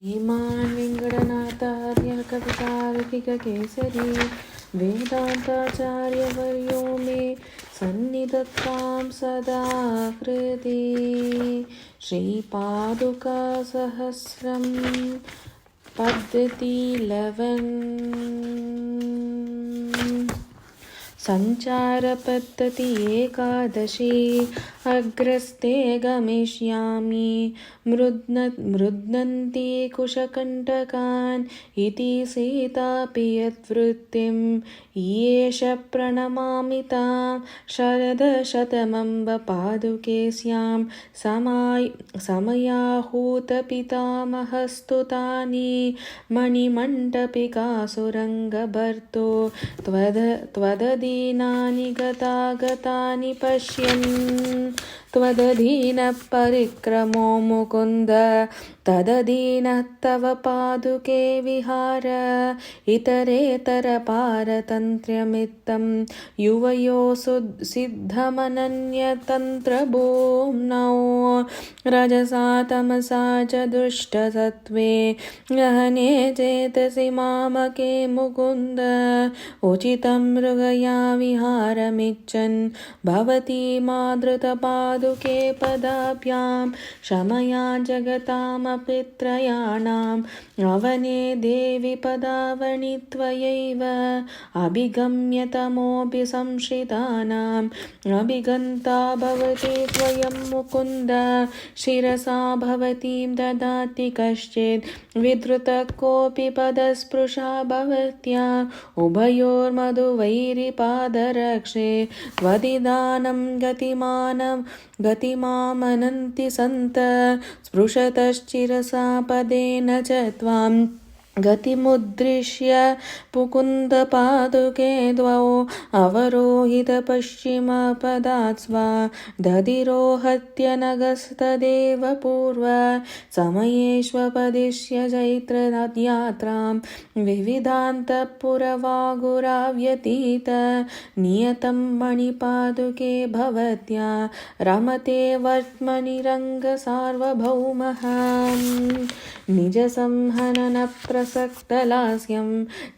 श्रीमान् वेङ्कटनाथार्य कवितार्किककेसरी वेदान्ताचार्यवर्यो मे सन्निधत्तां सदा हृदि। श्रीपादुकासहस्रं पद्धति 11 संचारपद्धति एकादशी अग्रस्ते गमिष्यामि मृद्नन्ति कुशकण्टकान् इति सीतापि यद्वृत्तिं येष प्रणमामि तां शरदशतमम्ब पादुके स्यां समयाहूतपितामहस्तुतानि मणिमण्डपिकासुरङ्गभर्तो त्वदधीनानि गतागतानि पश्यन् त्वदधीनपरिक्रमो मुकुन्द तदधीनः तव पादुके विहार इतरेतरपारतन्त्र्यमित्तं युवयो सिद्धमनन्यतन्त्रभूम्नौ रजसा तमसा च दुष्टसत्त्वे गहने चेतसि मामके मुकुन्द उचितं मृगया विहारमिच्छन् भवती मादृतपादुके पदाभ्यां क्षमया जगतामपि त्रयाणाम् अवने देवि पदावनि त्वयैव अभिगम्यतमोऽपि संश्रितानाम् अभिगन्ता भवति त्वयं मुकुन्द शिरसा भवतीं ददाति कश्चित् विधृतः कोऽपि पदस्पृशा भवत्या उभयोर्मधुवैरिपादरक्षे त्वदिदानं गतिमामनन्ति सन्त स्पृशतश्चिरसा पदेन च त्वां गतिमुद्दिश्य मुकुन्दपादुके द्वौ अवरोहितपश्चिमपदात् स्वा दधिरोहत्य नगस्तदेव पूर्व समयेष्वपदिश्य चैत्रयात्रां विविधान्तःपुरवागुराव्यतीत नियतं मणिपादुके भवत्या रमते वर्त्मनिरङ्गसार्वभौमः निजसंहननप्रसक्तलास्यं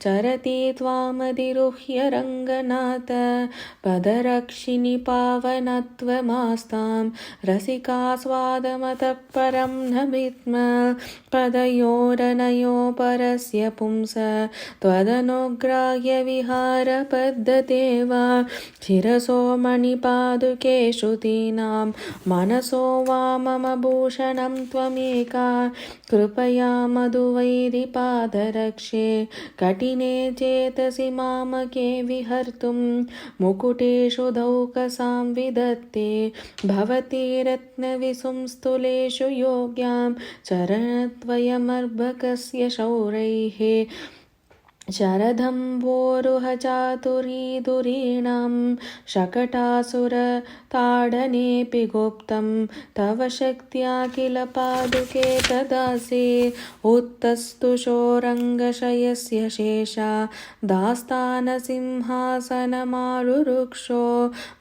चरति त्वामधिरुह्य रङ्गनाथ पदरक्षिणि पावनत्वमास्तां रसिकास्वादमतः परं न विद्म पदयोरनयो परस्य पुंस त्वदनुग्राह्य विहारपद्धते वा शिरसो मणिपादुके श्रुतीनां मनसो वा मम भूषणं त्वमेका कृपया मधुवैरिपादरक्षे कठिने चेतसि मामके विहर्तुं मुकुटेषु धौकसां विदत्ते भवती रत्नविसंस्तुलेषु योग्यां चरणद्वयमर्भकस्य शौरैः शरदम्बोरुहचातुरीधुरीणां शकटासुरताडनेऽपि गुप्तं तव शक्त्या किल पादुके तदासि उत्तस्तुषोरङ्गशयस्य शेषा दास्तानसिंहासनमारुरुक्षो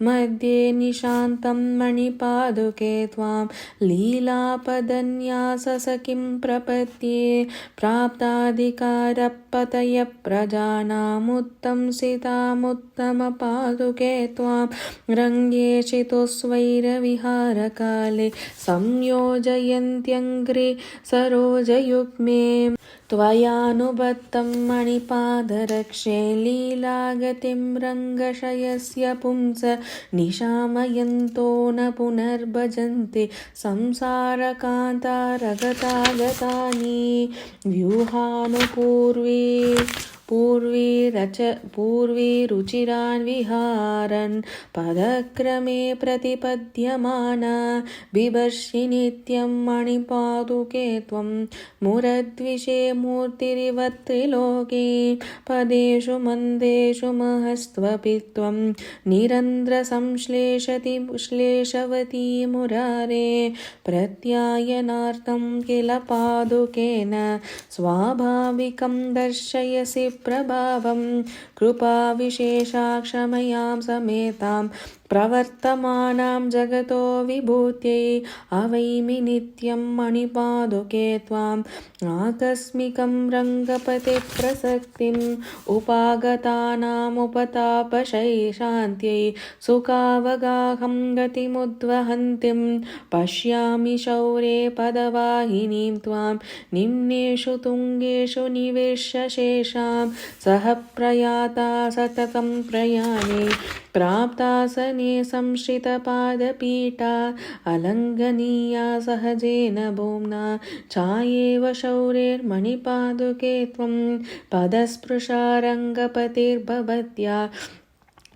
मध्ये निशान्तं मणिपादुके त्वां लीलापदन्याससखिं प्रपद्ये प्राप्ताधिकारपतय प्रजानामुत्तंसितामुत्तमपादुके त्वां रङ्गेशितुस्वैरविहारकाले संयोजयन्त्यङ्घ्रि सरोजयुग्मे त्वयानुबद्धं मणिपादरक्षे लीलागतिं रङ्गशयस्य पुंस निशामयन्तो न पुनर्भजन्ति संसारकान्तारगतागतानि पूर्वीरुचिरान् विहारन् पदक्रमे प्रतिपद्यमाना बिभर्षि नित्यं मणिपादुके त्वं मुरद्विषे मूर्तिरिव त्रिलोके पदेषु मन्देषु महस्त्वपि त्वं निरन्ध्रसंश्लेषति श्लेषवती मुरारे प्रत्यायनार्थं किल पादुकेन स्वाभाविकं दर्शयसि प्रभावं कृपाविशेषा क्षमयां समेतां प्रवर्तमानां जगतो विभूत्यै अवैमि नित्यं मणिपादुके त्वाम् आकस्मिकं रङ्गपते प्रसक्तिम् उपागतानामुपतापशैशान्त्यै सुखावगाहं गतिमुद्वहन्तीं पश्यामि शौरे पदवाहिनीं त्वां निम्नेषु तुङ्गेषु निवेश्य शेषां सह प्रयाता सततं प्रयाणे प्राप्तासने संश्रितपादपीठा अलङ्घनीया सहजेन भूम्ना छायेव शौरेर्मणिपादुके त्वं पदस्पृशारङ्गपतिर्भवत्या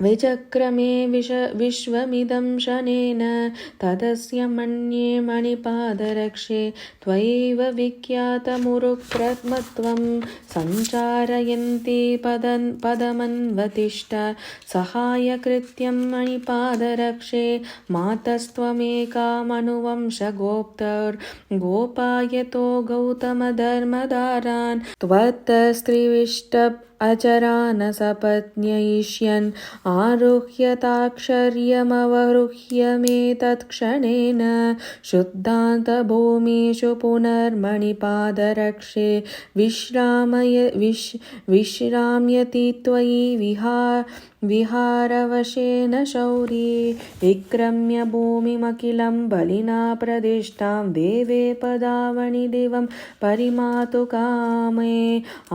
विचक्रमे विश्वमिदं शनेन तदस्य मन्ये मणिपादरक्षे त्वयैव विख्यातमुरुक्रत्वं सञ्चारयन्ती पदमन्वतिष्ठ सहायकृत्यं मणिपादरक्षे मातस्त्वमेकामनुवंशगोप्तर्गोपायतो गौतमधर्मधारान् त्वत्स्त्रिविष्ट अचरान् सपत्न्ययिष्यन् आरुह्यताक्षर्यमवरुह्य मे तत्क्षणेन शुद्धान्तभूमिषु पुनर्मणिपादरक्षे विश्राम्यति त्वयि विहारवशेन शौरी विक्रम्य भूमिमखिलं बलिना प्रदिष्टां देवे पदावनि दिवं परिमातु कामे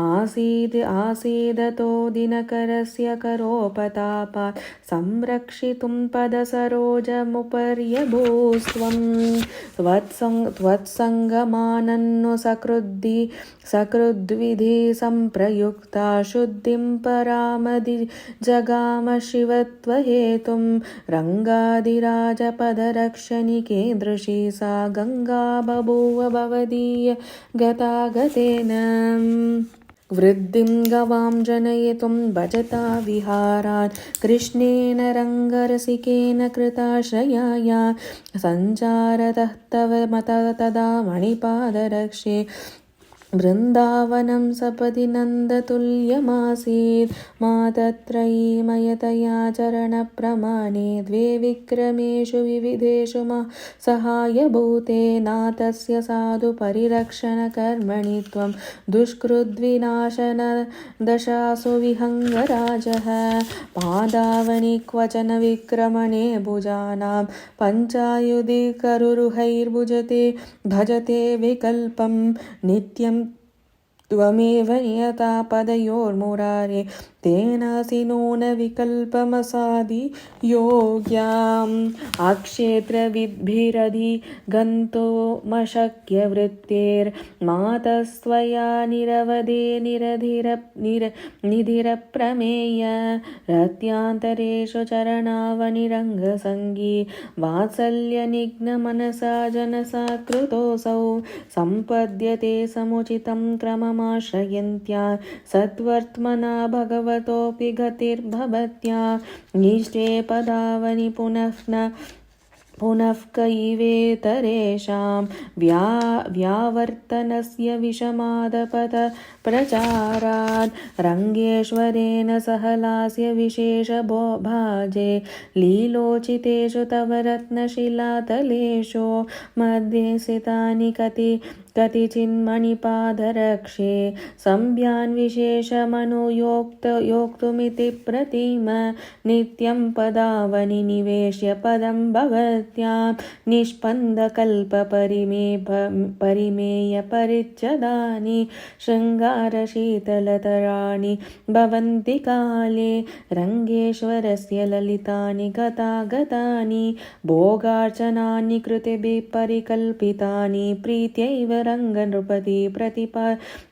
आसीदतो दिनकरस्य करोपतापात् संरक्षितुं पदसरोजमुपर्यभूस्त्वं त्वत्सङ्गमानन्नु सकृद्विधि सम्प्रयुक्ता शुद्धिं परामदि जगाम शिवत्वहेतुं रङ्गादिराजपदरक्षणिकेदृशी सा गङ्गा बभूव भवदीय गतागतेन वृद्धिं गवां जनयितुं भजता विहारान् कृष्णेन रङ्गरसिकेन कृताश्रयाया सञ्चारतः तव मत तदा मणिपादरक्षे वृन्दावनं सपदि नन्दतुल्यमासीत् मातत्रयीमयतया चरणप्रमाणे द्वे विक्रमेषु विविधेषु सहायभूते नाथस्य साधु परिरक्षणकर्मणि त्वं दुष्कृद्विनाशन दशासु विहङ्गराजः पादावनि क्वचन विक्रमणे भुजानां पञ्चायुधि करुरुहैर्भुजते भजते विकल्पं नित्यं त्वमेव नियता पदयोर्मुरारे तेनासिनो न विकल्पमसादि योग्याम् अक्षेत्रविद्भिरधिगन्तुमशक्य वृत्तेर्मातस्त्वया निरवधे निधिरप्रमेय रत्यान्तरेषु चरणावनिरङ्गसङ्गी वात्सल्यनिघ्नमनसा जनसा कृतोऽसौ सम्पद्यते समुचितं क्रममाश्रयन्त्या सत्वर्त्मना भगवतोऽपि गतिर्भवत्या निष्ठे पदावनि पुनः कैवेतरेषां व्यावर्तनस्य विषमादपथ प्रचारात् रङ्गेश्वरेण सह लास्य विशेषभाजे लीलोचितेषु तव रत्नशिलातलेषु मध्ये स्थितानि कतिचिन्मणिपादरक्षे संभ्यान् विशेषमनुयोक्तुमिति प्रतिम नित्यं पदावनि निवेश्य पदं भवत्यां निष्पन्दकल्पपरिमेय परिच्छदानि शृङ्गारशीतलतराणि भवन्ति काले रङ्गेश्वरस्य ललितानि गतागतानि भोगार्चनानि कृतिभिः परिकल्पितानि प्रीत्यैव रङ्गनृपति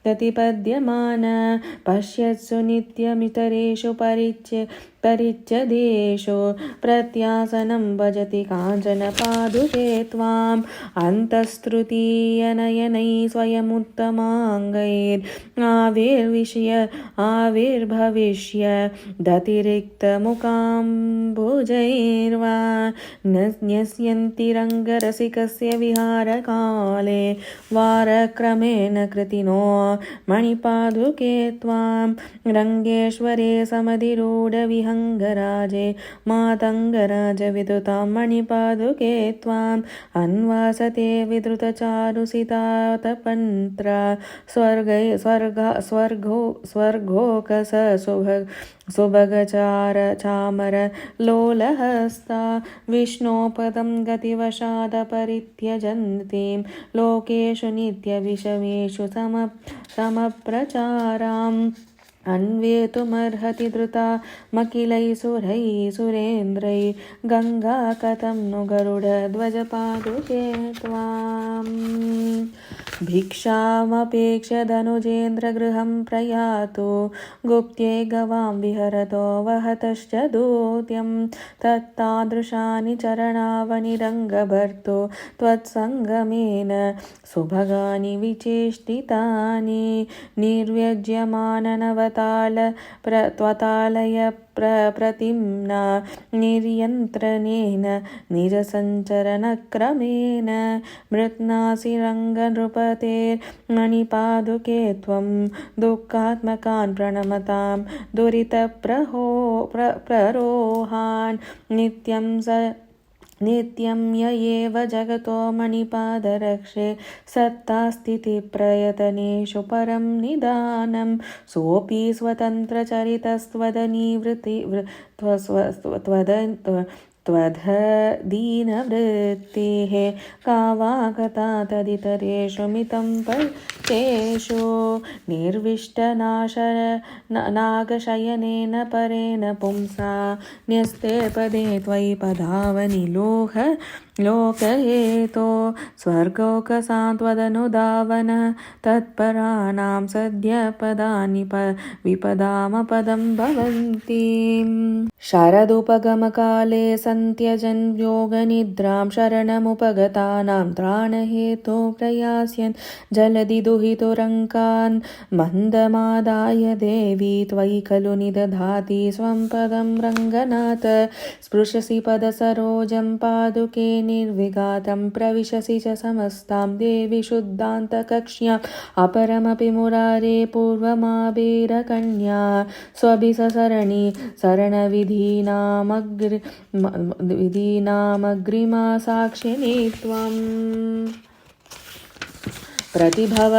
प्रतिपद्यमान पश्यत्सु नित्यमितरेषु परिच्छदेषु प्रत्यासनं भजति काञ्चन पादुके त्वाम् अन्तस्तृतीयनयनैः स्वयमुत्तमाङ्गैर्आविर्भविष्य दतिरिक्तमुकाम्बुजैर्वा न्यस्यन्ति रङ्गरसिकस्य विहारकाले वारक्रमेण कृतिनो मणिपादुके त्वां रङ्गेश्वरे समधिरूढविहार विहङ्गराजे मातङ्गराजविदुतां मणिपादुके त्वाम् अन्वासते विद्रुतचारुसितातपन्त्रा स्वर्गोकस सुभगचामर लोलहस्ता विष्णोपदं गतिवशादपरित्यजन्तीं लोकेषु नित्यविषमेषु समप्रचाराम् अन्वेतुमर्हति धृतामखिलैः सुरैः सुरेन्द्रैः गङ्गा कथं नु गरुडध्वजपादुके त्वाम् भिक्षामपेक्ष्य धनुजेन्द्रगृहं प्रयातु गुप्त्ये गवां विहरतो वहतश्च दूत्यं तत्तादृशानि चरणावनिरङ्गभर्तो त्वत्सङ्गमेन सुभगानि विचेष्टितानि निर्व्यज्यमाननवताल त्वतालय प्रतिम्ना निर्यन्त्रणेन निजसञ्चरणक्रमेण मृत्नासि रङ्गनृपतेर्मणिपादुके त्वं दुःखात्मकान् प्रणमतां दुरितप्ररोहान् नित्यं य एव जगतो मणिपादरक्षे सत्तास्थितिप्रयतनेषु परं निदानं सोऽपि त्वदीनवृत्तिः का वा कथा तदितरेषु मितं पतेषु निर्विष्टनागशयनेन परेण पुंसा न्यस्ते पदे त्वयि पदावनि लोकहेतो स्वर्गोकसान्त्वदनुधावन तत्पराणां सद्य पदानि विपदामपदं भवन्ति शरदुपगमकाले सन्त्यजन् योगनिद्रां शरणमुपगतानां त्राणहेतो प्रयास्यन् जलधि दुहितुरङ्कान् मन्दमादाय देवी त्वयि खलु निदधाति स्वं पदं रङ्गनाथ स्पृशसि पदसरोजं पादुके निर्विघातं प्रविशसि च समस्तां देवि शुद्धान्तकक्ष्याम् अपरमपि मुरारे पूर्वमाबीरकन्या स्वभिससरणि विधीनामग्रिमा साक्षिणी त्वम् प्रतिभव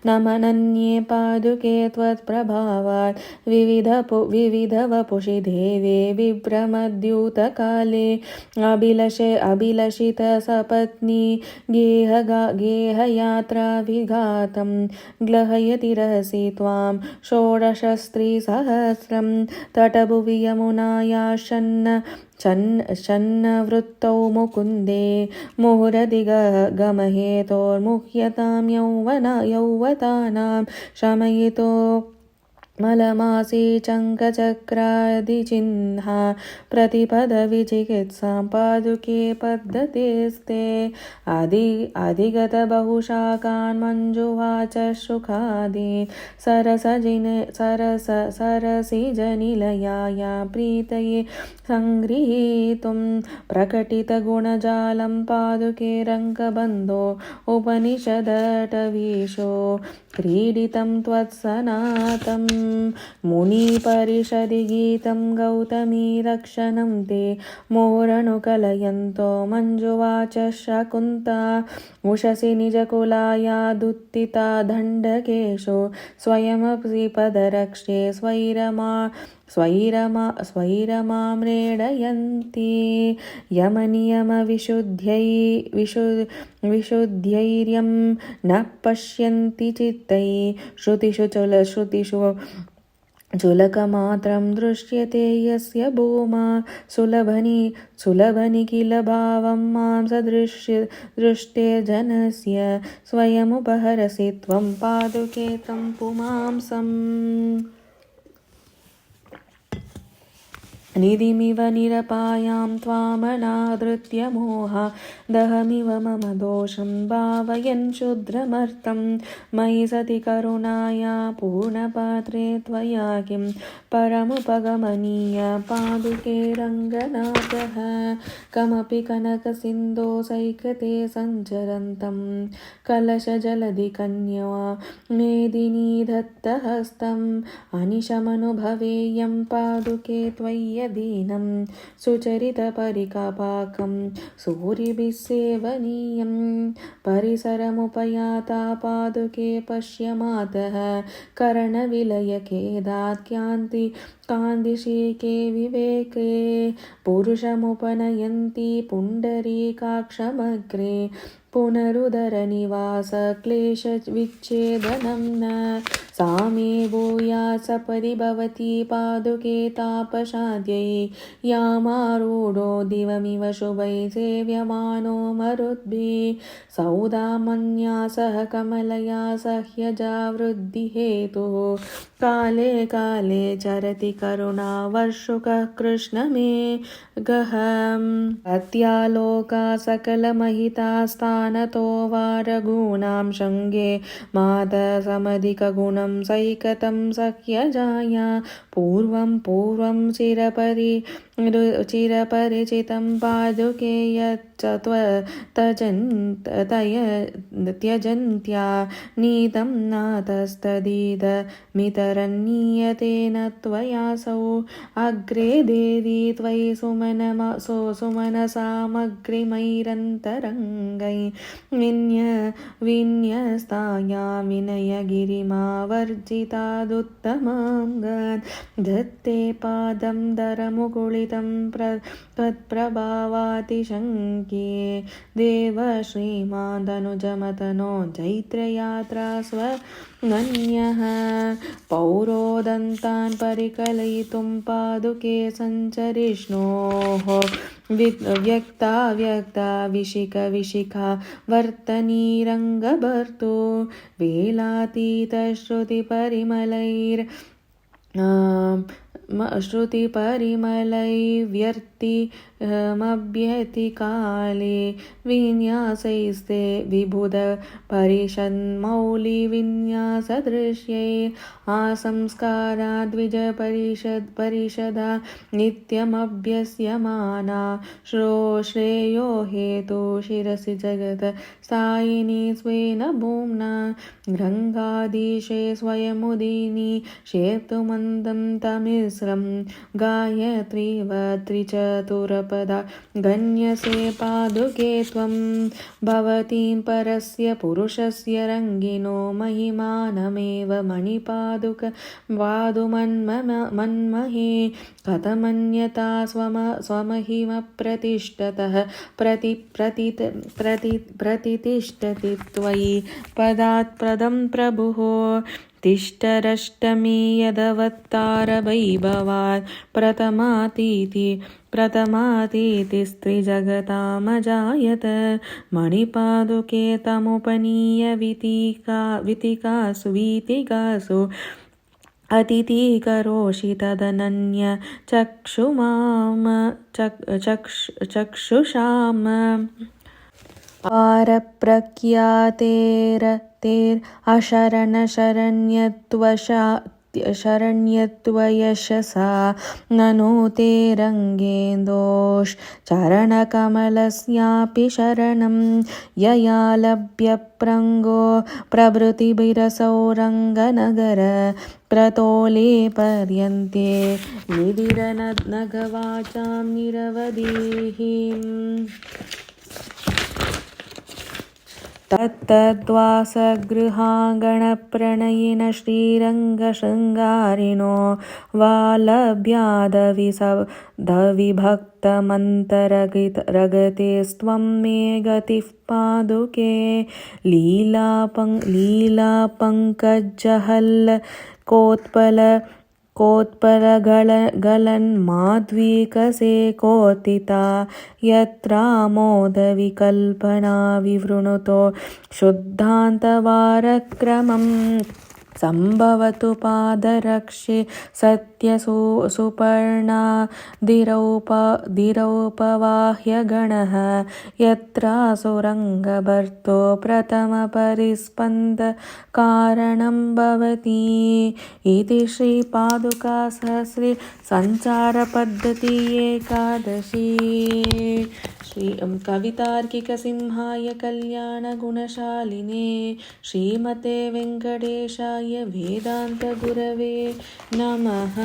नमनन्ये पादुके त्वत्प्रभावात् विविधवपुषि देवे विभ्रमद्यूतकाले अभिलषित सपत्नी गेहयात्रा विघातं ग्लहयति रहसि त्वां षोडशस्त्रीसहस्रं तटभुवि यमुनायाशन्नवृत्तौ मुकुन्दे मुहुरधिगमहेतोर्मुह्यतां यौवतानां शमयितो मलमासी चङ्कचक्रादिचिह्ना प्रतिपदविचिकित्सां पादुके पद्धतेस्ते अधिगतबहुशाकान् मञ्जुवाच शुकादीन् सरसिजनिलयाया प्रीतये सङ्गृहीतुं प्रकटितगुणजालं पादुके रङ्गबन्धो उपनिषदटवीशो क्रीडितं त्वत्सनातं मुनिपरिषदि गीतं गौतमी रक्षणं ते मोरनुकलयन्तो मञ्जुवाच शकुन्ता उषसि निजकुलाया दुत्थिता दण्डकेषु स्वयमपि पदरक्षे स्वैरमाम्रेडयन्ति यमनियमविशुद्ध्यैर्यं न पश्यन्ति चित्तैः श्रुतिषु चुलकमात्रं दृश्यते यस्य भूमा सुलभनि किल भावं मां सदृष्टे जनस्य स्वयमुपहरसि त्वं पादुके तं पुमांसम् निधिमिव निरपायां त्वामनादृत्य मोहा दहमिव मम दोषं भावयन् क्षुद्रमर्थं मयि सति करुणाया पूर्णपात्रे त्वया किं परमुपगमनीय पादुके रङ्गनाथः कमपि कनकसिन्धो सैकते सञ्चरन्तं कलशजलधिकन्या मेदिनी दत्तहस्तम् अनिशमनुभवेयं पादुके त्वय्यदीनं सुचरितपरिकपाकं सूरिभिः सेवनीयं परिसरमुपयाता पादुके पश्य मातः करणविलयखेदात् कान्तिशीके विवेके पुरुषमुपनयन्ति पुण्डरीकाक्षमग्रे पुनरुदरनिवास क्लेशविच्छेदनं न सा मे भूयात् सपदि भवती पादुके तापशाद्यै यामारूढो दिवमिव शुभैः सेव्यमानो मरुद्भिः सौदामन्या सह कमलया सह्यजावृद्धिहेतुः काले काले चरति करुणा वर्षुकः कृष्णमेघः अत्यालोका सकलमहितास्तानतो वा रघूणां शृङ्गे मातसमधिकगुणं सैकतं सख्यजाया पूर्वं चिरपरिचितं पादुके त्यजन्त्या नीतं नातस्तदिदमितरन्नीयतेन त्वयासौ अग्रे देवी त्वयि सुमनसामग्रिमैरन्तरङ्गै विन्यस्ताया विनयगिरिमावर्जितादुत्तमाङ्गान् धत्ते पादं दरमुकुलितं त्वत्प्रभावातिशङ्क्ये देव श्रीमादनुजमतनो जैत्रयात्रा स्वनन्यः पौरोदन्तान् परिकलयितुं पादुके सञ्चरिष्णोः व्यक्ता विशिखा वर्तनीरङ्गभर्तु श्रुतिपरिमलैर्व्यक्तिमभ्यतिकाले विन्यासैस्ते विबुधपरिषन्मौलिविन्यासदृश्यै आसंस्काराद्विजपरिषदा नित्यमभ्यस्यमाना श्रेयो हेतु शिरसि जगत स्थायिनी स्वेन भूम्ना गङ्गाधीशे स्वयमुदीनि शेतुमन्दं तमिस्रं गायत्रीव त्रिचतुरपदा गण्यसे पादुके त्वं भवतीं परस्य पुरुषस्य रङ्गिनो महिमानमेव मणिपादुक वादुमन्महे कथमन्यता स्वमहिमप्रतिष्ठतः प्रतितिष्ठति त्वयि पदात्प्रदं प्रभुः तिष्ठरष्टमी यदवत्तारवैभवात् प्रथमातीतिस्त्रिजगतामजायत मणिपादुके तमुपनीय वीतिकासु अतिथिकरोषि तदनन्य चक्षुषाम् शरण्यत्वयशसा ननु ते रङ्गेन्दोश्चरणकमलस्यापि शरणं यया लभ्यप्रङ्गो प्रभृतिभिरसौ रङ्गनगर क्रतोले पर्यन्ते निधिरनघवाचां निरवधिः तत्तद्वासगृहाङ्गणप्रणयिन श्रीरङ्गशृङ्गारिणो वालभ्यादविभक्तमन्तरगतेस्त्वं मे गतिः पादुके कोत्पलगलन्माध्वीकसे कोतिता यत्रामोदविकल्पना विवृणुतो शुद्धान्तवारक्रमम् सम्भवतु पादरक्षे सुपर्णा दिरौपवाह्यगणः यत्रासुरङ्गभर्तो प्रथमपरिस्पन्दकारणं भवति इति श्रीपादुकासहस्रे सञ्चारपद्धति एकादशी। कवितार्किकसिंहाय कल्याणगुणशालिने श्रीमते वेङ्कटेशाय वेदान्तगुरवे नमः।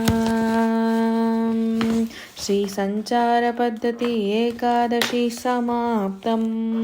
श्रीसञ्चारपद्धति एकादशी समाप्तम्।